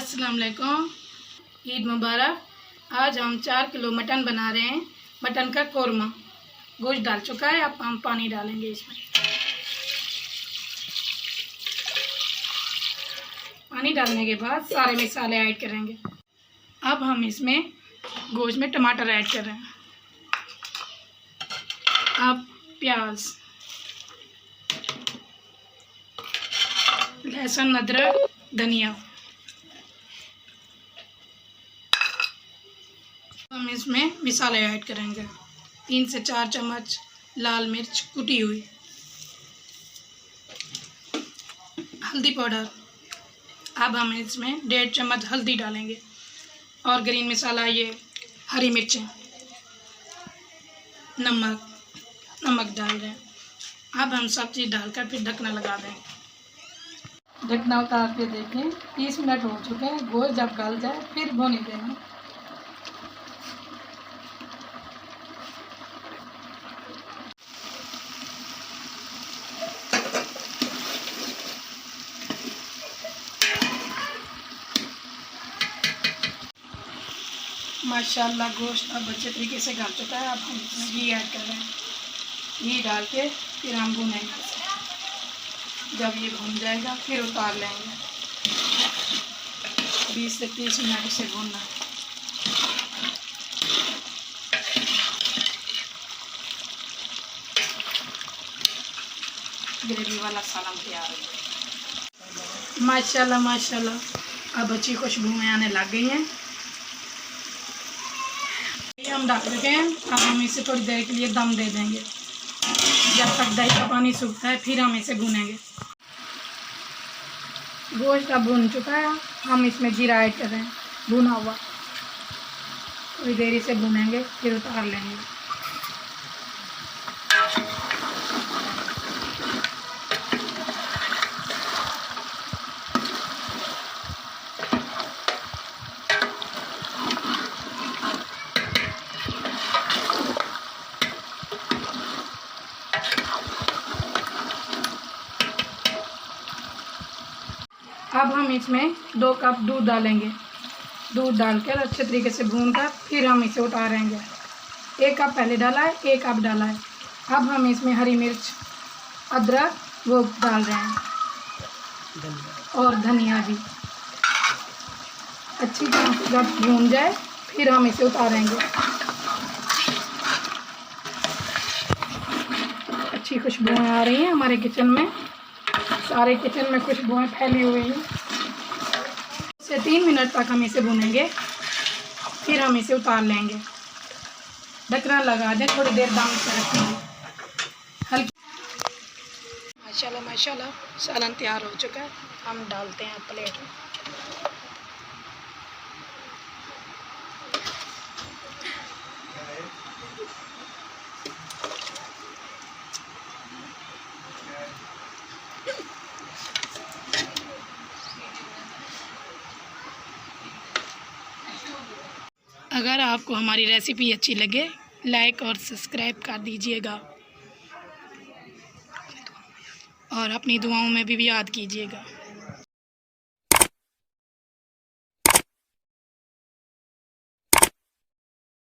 अस्सलाम वालेकुम, ईद मुबारक। आज हम 4 किलो मटन बना रहे हैं। मटन का कोरमा। गोश्त डाल चुका है, अब हम पानी डालेंगे इसमें। पानी डालने के बाद सारे मसाले ऐड करेंगे। अब हम इसमें गोश्त में टमाटर ऐड कर रहे हैं। अब प्याज, लहसुन, अदरक, धनिया। हम इसमें मसाले ऐड करेंगे। 3 से 4 चम्मच लाल मिर्च कुटी हुई, हल्दी पाउडर। अब हम इसमें 1.5 चम्मच हल्दी डालेंगे और ग्रीन मसाला, ये हरी मिर्चें, नमक डाल रहे हैं। अब हम सब चीज़ डालकर फिर ढकना लगा देंगे। ढकना उतार के देखें, 30 मिनट हो चुके हैं। गोश्त जब गल जाए फिर भून देंगे। माशाल्लाह गोश्त अब अच्छे तरीके से गल चुका है। अब हम इसमें घी ऐड कर रहे हैं। घी डाल के फिर हम भूनेंगे। जब ये भून जाएगा फिर उतार लेंगे। 20 से 30 मिनट इसे भूनना। ग्रेवी वाला सालन तैयार है। माशाल्लाह माशाल्लाह अब अच्छी खुशबुएं आने लग गई हैं। हम डाल चुके हैं। अब हम इसे थोड़ी देर के लिए दम दे देंगे। जब तक दही का पानी सूखता है फिर हम इसे भूनेंगे। गोश्त अब भून चुका है। हम इसमें जीरा ऐड कर रहे हैं, भुना हुआ। थोड़ी देर इसे भूनेंगे फिर उतार लेंगे। अब हम इसमें 2 कप दूध डालेंगे। दूध डालकर अच्छे तरीके से भूनकर फिर हम इसे उतारेंगे। 1 कप पहले डाला है, 1 कप डाला है। अब हम इसमें हरी मिर्च, अदरक वो डाल रहे हैं और धनिया भी। अच्छी तरह से जब भून जाए फिर हम इसे उतारेंगे। अच्छी खुशबुएं आ रही हैं हमारे किचन में। सारे किचन में खुशबुएं फैली हुई हैं। 3 मिनट तक हम इसे भूनेंगे, फिर हम इसे उतार लेंगे। ढकना लगा दें, थोड़ी देर दम से रखेंगे हल्की। माशाल्लाह माशाल्लाह सालन तैयार हो चुका है। हम डालते हैं प्लेट में। अगर आपको हमारी रेसिपी अच्छी लगे, लाइक और सब्सक्राइब कर दीजिएगा और अपनी दुआओं में भी याद कीजिएगा।